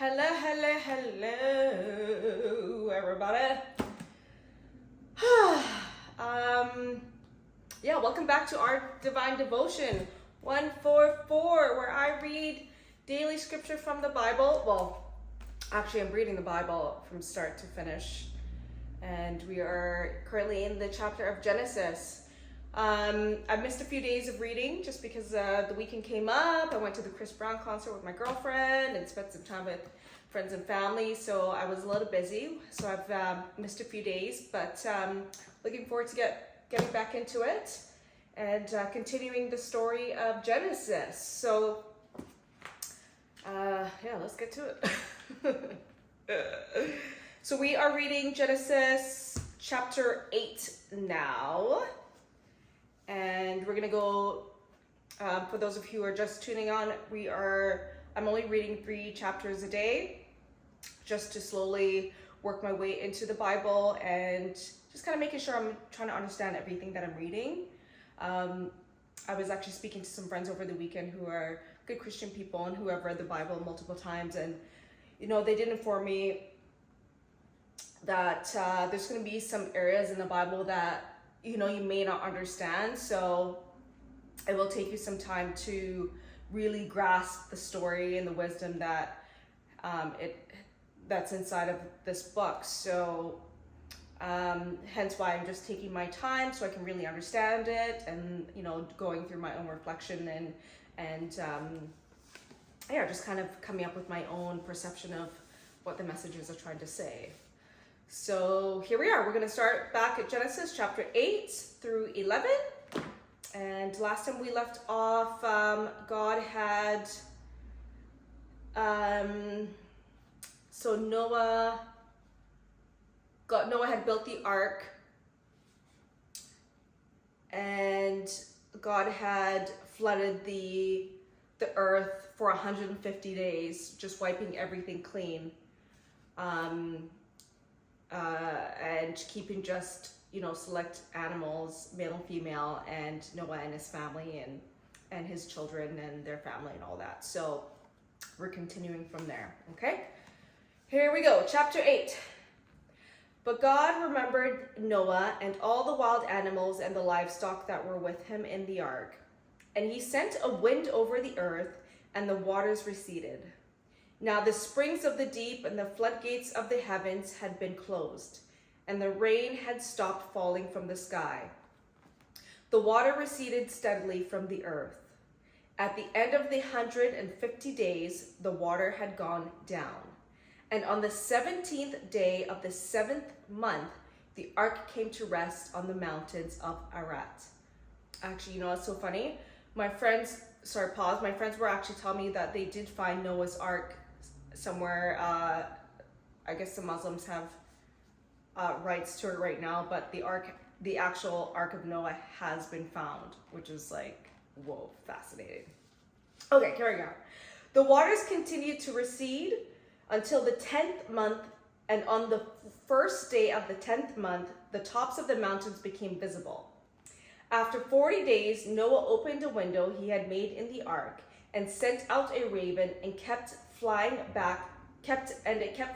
Hello, hello, hello, everybody. Welcome back to our Divine Devotion 144, where I read daily scripture from the Bible. Well, actually, I'm reading the Bible from start to finish, and we are currently in the chapter of Genesis. I missed a few days of reading just because the weekend came up. I went to the Chris Brown concert with my girlfriend and spent some time with friends and family, so I was a little busy. So I've missed a few days, but looking forward to getting back into it and continuing the story of Genesis. So let's get to it. So we are reading Genesis chapter 8 now. And we're gonna go, for those of you who are just tuning on, I'm only reading 3 chapters a day, just to slowly work my way into the Bible and just kind of making sure I'm trying to understand everything that I'm reading. I was actually speaking to some friends over the weekend who are good Christian people and who have read the Bible multiple times, and they did inform me that there's gonna be some areas in the Bible that you may not understand, so it will take you some time to really grasp the story and the wisdom that's inside of this book. So hence why I'm just taking my time so I can really understand it, and going through my own reflection and just kind of coming up with my own perception of what the messages are trying to say. So here we are. We're going to start back at Genesis chapter 8 through 11. And last time we left off, God had, Noah had built the ark, and God had flooded the earth for 150 days, just wiping everything clean. And keeping just, select animals, male and female, and Noah and his family and his children and their family and all that. So we're continuing from there, okay? Here we go, chapter 8. But God remembered Noah and all the wild animals and the livestock that were with him in the ark. And he sent a wind over the earth, and the waters receded. Now the springs of the deep and the floodgates of the heavens had been closed, and the rain had stopped falling from the sky. The water receded steadily from the earth. At the end of the 150 days, the water had gone down. And on the 17th day of the 7th month, the ark came to rest on the mountains of Ararat. Actually, it's so funny. My friends were actually telling me that they did find Noah's ark somewhere. I guess the Muslims have rights to it right now, but the actual Ark of Noah has been found, which is like, whoa, fascinating. Okay, carrying on. The waters continued to recede until the 10th month, and on the first day of the 10th month, the tops of the mountains became visible. After 40 days, Noah opened a window he had made in the ark and sent out a raven, and it kept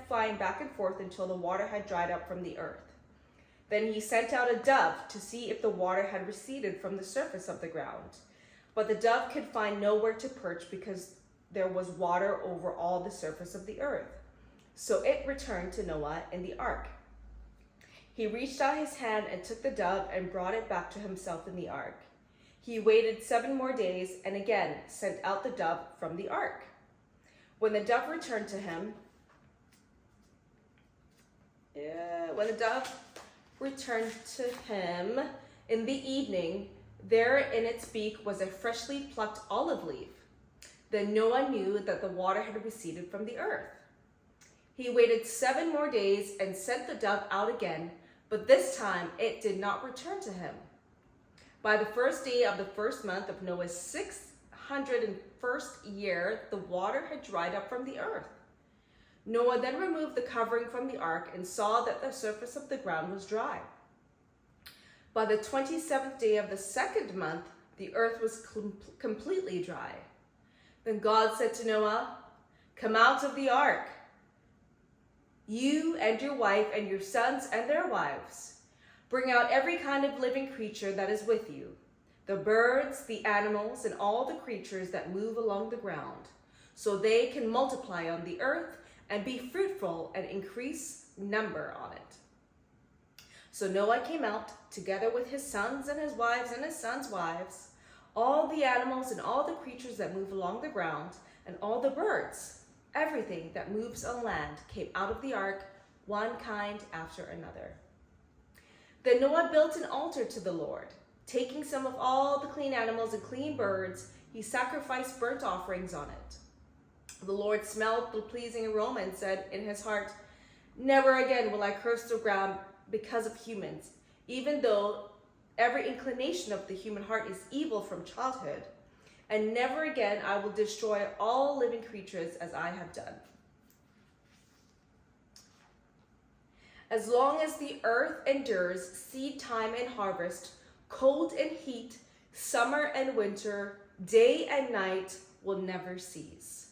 flying back and forth until the water had dried up from the earth. Then he sent out a dove to see if the water had receded from the surface of the ground. But the dove could find nowhere to perch because there was water over all the surface of the earth. So it returned to Noah in the ark. He reached out his hand and took the dove and brought it back to himself in the ark. He waited 7 more days and again sent out the dove from the ark. When the dove returned to him, in the evening, there in its beak was a freshly plucked olive leaf. Then Noah knew that the water had receded from the earth. He waited 7 more days and sent the dove out again, but this time it did not return to him. By the first day of the 1st month of Noah's 601st year, the water had dried up from the earth. Noah then removed the covering from the ark and saw that the surface of the ground was dry. By the 27th day of the 2nd month, the earth was completely dry. Then God said to Noah, Come out of the ark, you and your wife and your sons and their wives. Bring out every kind of living creature that is with you, the birds, the animals, and all the creatures that move along the ground, so they can multiply on the earth and be fruitful and increase number on it. So Noah came out, together with his sons and his wives and his sons' wives, all the animals and all the creatures that move along the ground, and all the birds. Everything that moves on land came out of the ark, one kind after another. Then Noah built an altar to the Lord. Taking some of all the clean animals and clean birds, he sacrificed burnt offerings on it. The Lord smelled the pleasing aroma and said in his heart, "Never again will I curse the ground because of humans, even though every inclination of the human heart is evil from childhood. And never again I will destroy all living creatures as I have done. As long as the earth endures, seed time and harvest, cold and heat, summer and winter, day and night will never cease."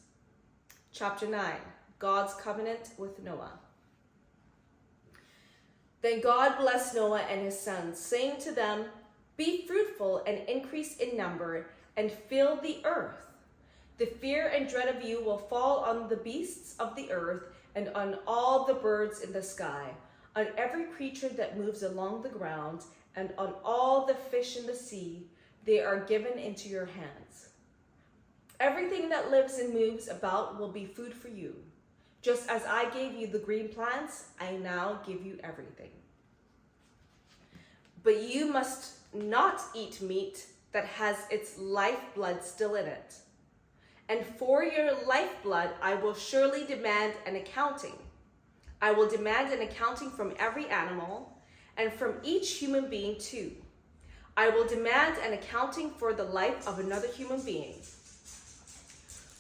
Chapter 9, God's covenant with Noah. Then God blessed Noah and his sons, saying to them, "Be fruitful and increase in number, and fill the earth. The fear and dread of you will fall on the beasts of the earth and on all the birds in the sky, on every creature that moves along the ground, and on all the fish in the sea. They are given into your hands. Everything that lives and moves about will be food for you. Just as I gave you the green plants, I now give you everything. But you must not eat meat that has its lifeblood still in it. And for your lifeblood, I will surely demand an accounting. I will demand an accounting from every animal and from each human being too. I will demand an accounting for the life of another human being.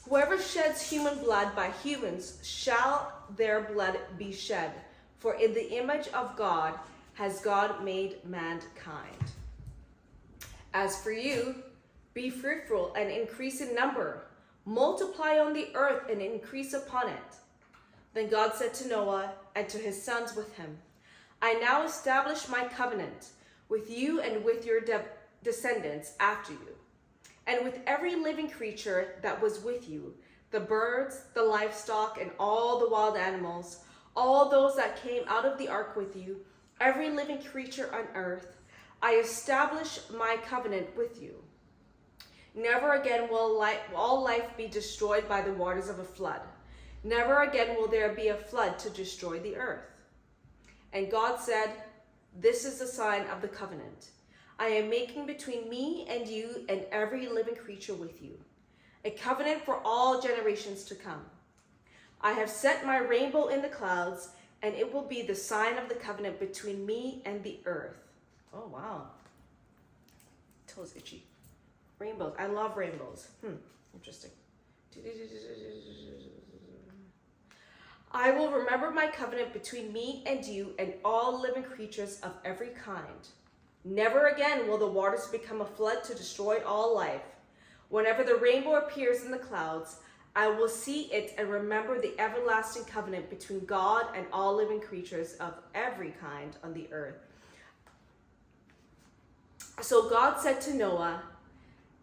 Whoever sheds human blood by humans shall their blood be shed, for in the image of God has God made mankind. As for you, be fruitful and increase in number. Multiply on the earth and increase upon it." Then God said to Noah and to his sons with him, "I now establish my covenant with you and with your descendants after you, and with every living creature that was with you, the birds, the livestock, and all the wild animals, all those that came out of the ark with you, every living creature on earth. I establish my covenant with you. Never again will all life be destroyed by the waters of a flood. Never again will there be a flood to destroy the earth." And God said, "This is the sign of the covenant I am making between me and you and every living creature with you, a covenant for all generations to come. I have set my rainbow in the clouds, and it will be the sign of the covenant between me and the earth." Oh, wow. Toes itchy. Rainbows. I love rainbows. Interesting. "I will remember my covenant between me and you and all living creatures of every kind. Never again will the waters become a flood to destroy all life. Whenever the rainbow appears in the clouds, I will see it and remember the everlasting covenant between God and all living creatures of every kind on the earth." So God said to Noah,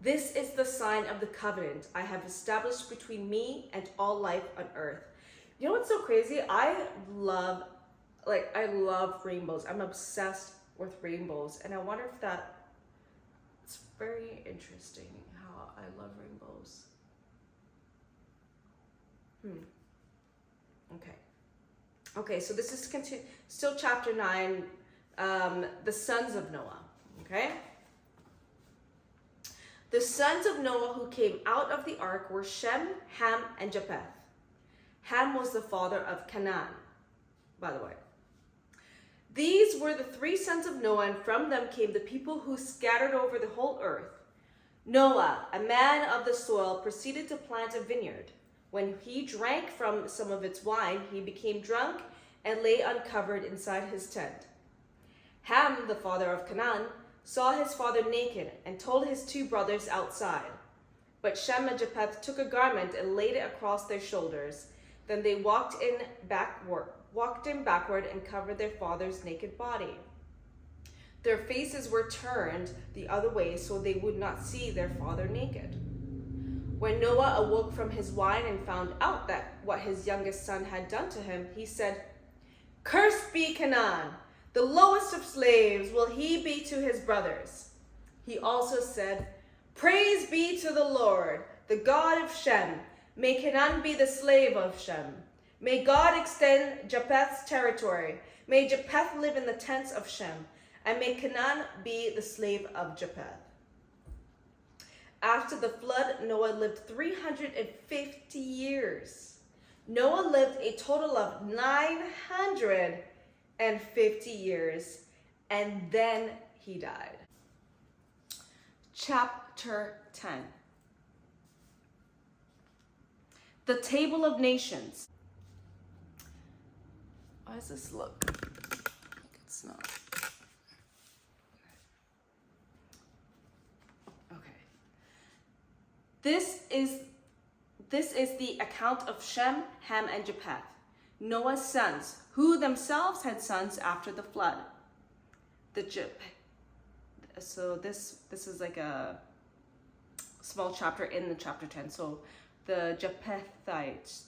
"This is the sign of the covenant I have established between me and all life on earth." You know what's so crazy? I love rainbows. I'm obsessed with rainbows. And I wonder if it's very interesting how I love rainbows. Okay, so this is still chapter 9, the sons of Noah, okay? The sons of Noah who came out of the ark were Shem, Ham, and Japheth. Ham was the father of Canaan, by the way. These were the 3 sons of Noah, and from them came the people who scattered over the whole earth. Noah, a man of the soil, proceeded to plant a vineyard. When he drank from some of its wine, he became drunk and lay uncovered inside his tent. Ham, the father of Canaan, saw his father naked and told his 2 brothers outside. But Shem and Japheth took a garment and laid it across their shoulders. Then they walked in backward and covered their father's naked body. Their faces were turned the other way so they would not see their father naked. When Noah awoke from his wine and found out that what his youngest son had done to him, he said, "Cursed be Canaan, the lowest of slaves will he be to his brothers." He also said, "Praise be to the Lord, the God of Shem. May Canaan be the slave of Shem. May God extend Japheth's territory. May Japheth live in the tents of Shem, and may Canaan be the slave of Japheth." After the flood, Noah lived 350 years. Noah lived a total of 950 years, and then he died. Chapter 10. The Table of Nations. Why does this look? It's not. Okay. This is the account of Shem, Ham, and Japheth, Noah's sons, who themselves had sons after the flood. So this is like a small chapter in the chapter 10. So the Japhethites,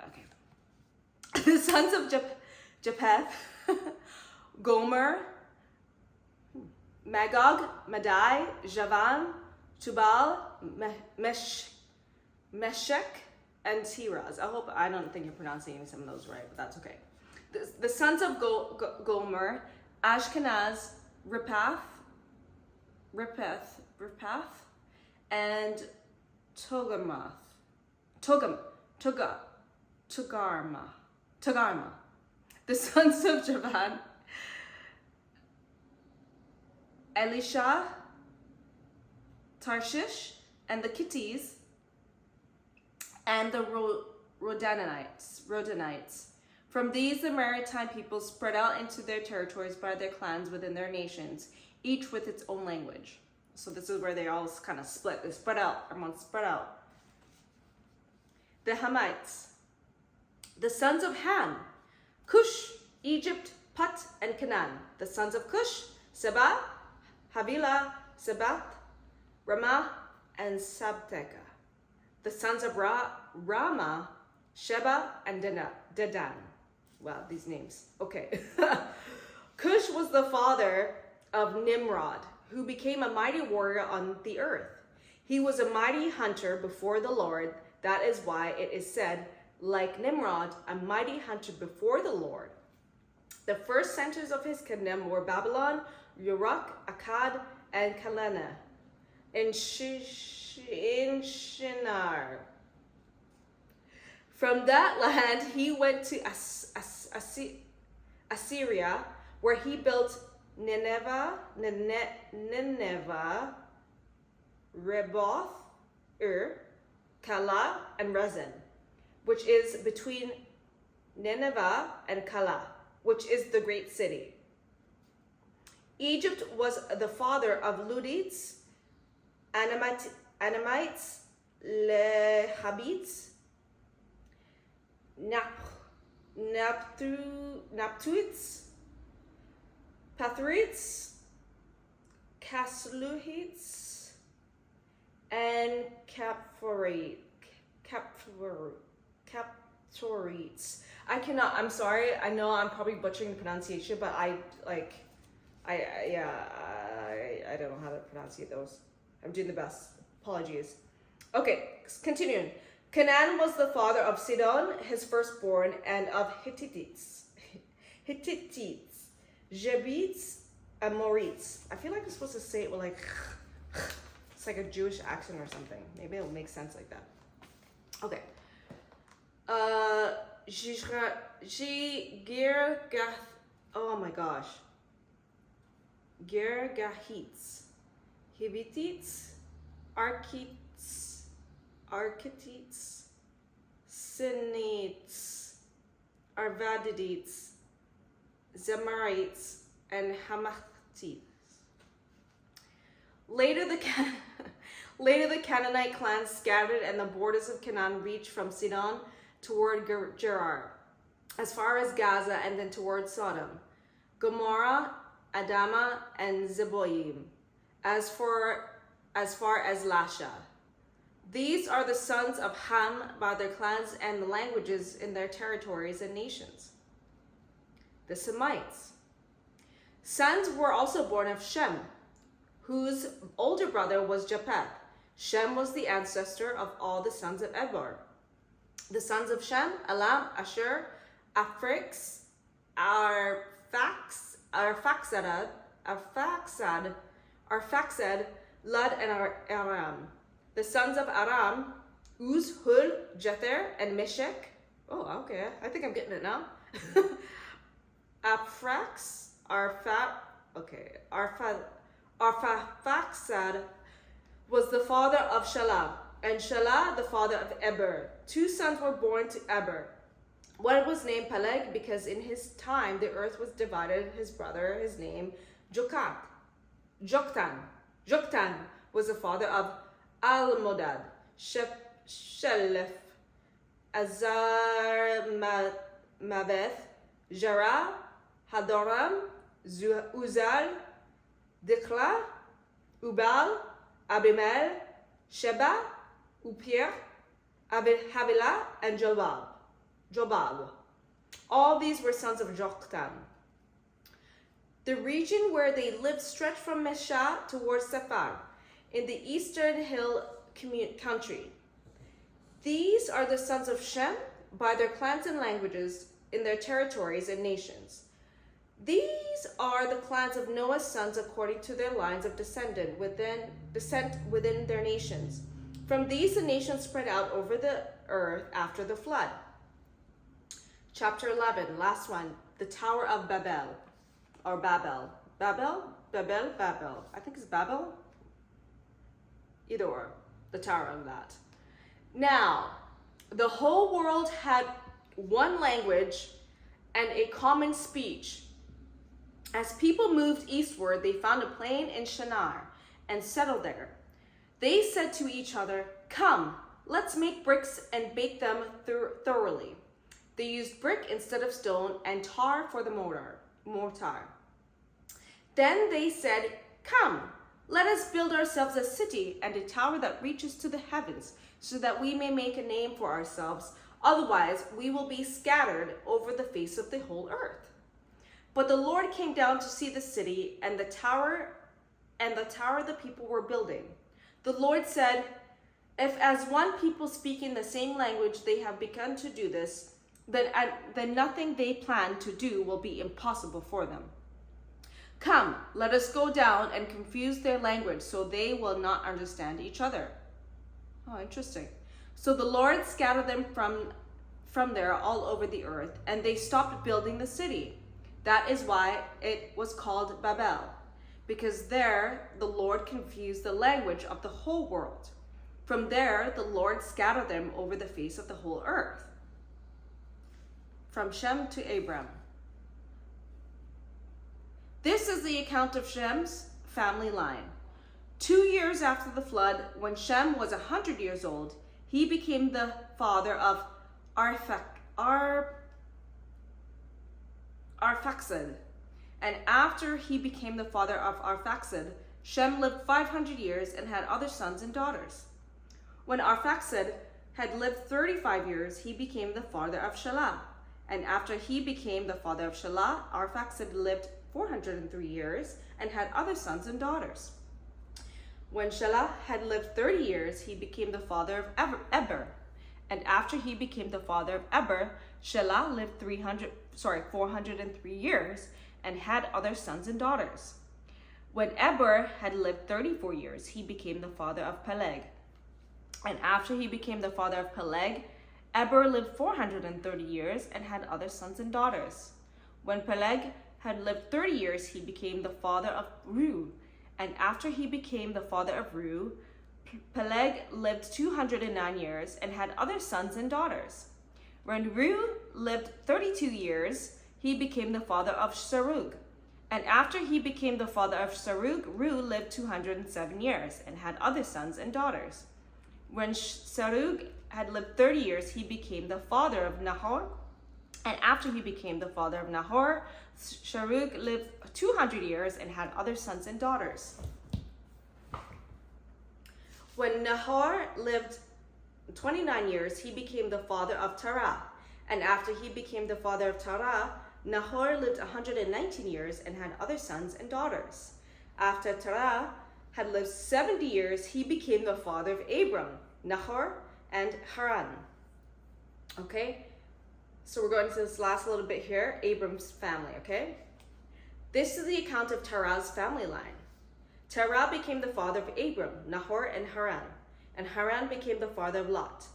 okay. The sons of Japheth, Gomer, Magog, Madai, Javan, Tubal, Meshech, and Tiras. I don't think you're pronouncing some of those right, but that's okay. The sons of Gomer, Ashkenaz, Ripath, and Togarmah. The sons of Javan, Elisha, Tarshish, and the Kittis, and the Rodanites. From these, the maritime peoples spread out into their territories by their clans within their nations, each with its own language. So this is where they all kind of split. They spread out. Everyone's spread out. The Hamites. The sons of Ham, Cush, Egypt, Put, and Canaan. The sons of Cush, Seba, Havilah, Sebath, Ramah, and Sabteka. The sons of Rama, Sheba, and Dedan. Wow, these names. Okay. Cush was the father of Nimrod, who became a mighty warrior on the earth. He was a mighty hunter before the Lord. That is why it is said, like Nimrod, a mighty hunter before the Lord. The first centers of his kingdom were Babylon, Uruk, Akkad, and Calneh. In Shinar. From that land, he went to Assyria, where he built Nineveh, Reboth, Calah, and Rezin, which is between Nineveh and Calah, which is the great city. Egypt was the father of Ludites, Anamites, Lehabites, Naptuites, Pathrites, Casluhites, and Captorites. I'm sorry, I know I'm probably butchering the pronunciation, but I don't know how to pronounce those. I'm doing the best. Apologies. Okay, continuing. Canaan was the father of Sidon, his firstborn, and of Hittites, Jebusites, and Amorites. I feel like I'm supposed to say it with like, it's like a Jewish accent or something. Maybe it'll make sense like that. Okay. Oh my gosh. Girgahites, Hivitites, Architites, Sinites, Arvadites, Zemarites, and Hamathites. Later the Canaanite clans scattered and the borders of Canaan reached from Sidon toward Gerar, as far as Gaza and then toward Sodom, Gomorrah, Adama, and Zeboim, as far as Lasha. These are the sons of Ham by their clans and the languages in their territories and nations. The Semites. Sons were also born of Shem, whose older brother was Japheth. Shem was the ancestor of all the sons of Eber. The sons of Shem, Elam, Ashur, Afrix, Arphaxad, Lud, and Aram. The sons of Aram, Uz, Hul, Jether, and Meshech. Oh, okay, I think I'm getting it now. Arphaxad was the father of Shelah, and Shelah the father of Eber. Two sons were born to Eber. One was named Peleg because in his time the earth was divided. His brother, his name Joktan was the father of Almodad, Shelef, Azarmaveth, Jara, Hadoram, Uzal, Dikla, Ubal, Abimel, Sheba, Upir, Havilah, and Jobab. All these were sons of Joktan. The region where they lived stretched from Mesha towards Sephar, in the eastern hill country. These are the sons of Shem by their clans and languages in their territories and nations. These are the clans of Noah's sons according to their lines of descent within their nations. From these the nations spread out over the earth after the flood. Chapter 11, last one, the Tower of Babel, or Babel. Babel. I think it's Babel. Either or, the Tower of that. Now, the whole world had one language and a common speech. As people moved eastward, they found a plain in Shinar and settled there. They said to each other, "Come, let's make bricks and bake them thoroughly." They used brick instead of stone and tar for the mortar. Then they said, "Come, let us build ourselves a city and a tower that reaches to the heavens, so that we may make a name for ourselves. Otherwise, we will be scattered over the face of the whole earth." But the Lord came down to see the city and the tower the people were building. The Lord said, "If as one people speaking the same language they have begun to do this, then nothing they plan to do will be impossible for them. Come, let us go down and confuse their language so they will not understand each other." Oh, interesting. So the Lord scattered them from there all over the earth, and they stopped building the city. That is why it was called Babel, because there the Lord confused the language of the whole world. From there the Lord scattered them over the face of the whole earth. From Shem to Abram. This is the account of Shem's family line. 2 years after the flood, when Shem was 100 years old, he became the father of Arphaxad. And after he became the father of Arphaxad, Shem lived 500 years and had other sons and daughters. When Arphaxad had lived 35 years, he became the father of Shelah. And after he became the father of Shelah, Arphaxad lived 403 years and had other sons and daughters. When Shelah had lived 30 years, he became the father of Eber. And after he became the father of Eber, Shelah lived 403 years and had other sons and daughters. When Eber had lived 34 years, he became the father of Peleg. And after he became the father of Peleg, Eber lived 430 years and had other sons and daughters. When Peleg had lived 30 years, he became the father of Reu. And after he became the father of Reu, Peleg lived 209 years and had other sons and daughters. When Reu lived 32 years, he became the father of Sarug. And after he became the father of Sarug, Ru lived 207 years and had other sons and daughters. When Sarug had lived 30 years, he became the father of Nahor. And after he became the father of Nahor, Sarug lived 200 years and had other sons and daughters. When Nahor lived 29 years, he became the father of Terah. And after he became the father of Terah, Nahor lived 119 years and had other sons and daughters. After Terah had lived 70 years, he became the father of Abram, Nahor, and Haran. Okay, so we're going to this last little bit here, Abram's family, okay? This is the account of Terah's family line. Terah became the father of Abram, Nahor, and Haran became the father of Lot.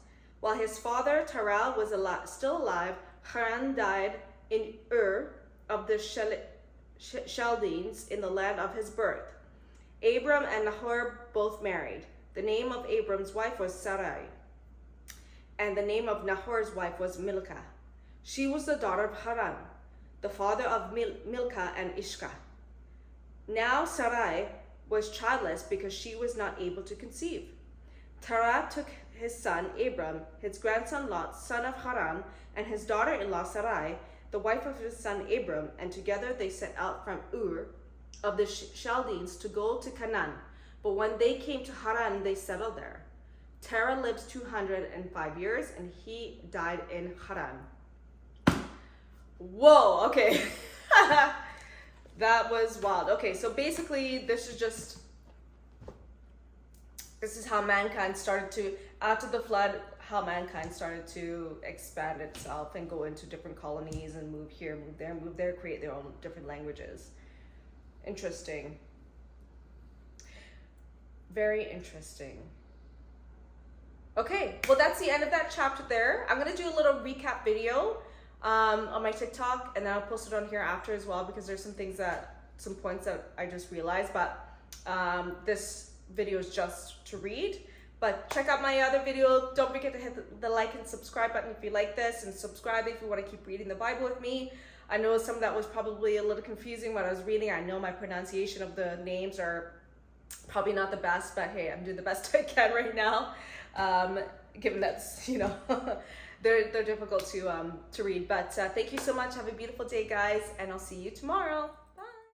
While his father Terah was still alive, Haran died in Ur of the Chaldeans in the land of his birth. Abram and Nahor both married. The name of Abram's wife was Sarai, and the name of Nahor's wife was Milcah. She was the daughter of Haran, the father of Milcah and Ishka. Now Sarai was childless because she was not able to conceive. Terah took his son Abram, his grandson Lot, son of Haran, and his daughter-in-law Sarai, the wife of his son Abram, and together they set out from Ur of the Chaldeans to go to Canaan. But when they came to Haran, they settled there. Terah lived 205 years, and he died in Haran. Whoa, okay. That was wild. Okay, so basically this is how mankind started to, after the flood, how mankind started to expand itself and go into different colonies and move here, move there, create their own different languages. Interesting. Very interesting. Okay, well that's the end of that chapter there. I'm gonna do a little recap video on my TikTok, and then I'll post it on here after as well, because there's some points that I just realized, but this video is just to read. But check out my other video. Don't forget to hit the like and subscribe button if you like this, and subscribe if you want to keep reading the Bible with me. I know some of that was probably a little confusing when I was reading. I know my pronunciation of the names are probably not the best, but hey, I'm doing the best I can right now, given that, you know, they're difficult to read. But thank you so much. Have a beautiful day, guys, and I'll see you tomorrow.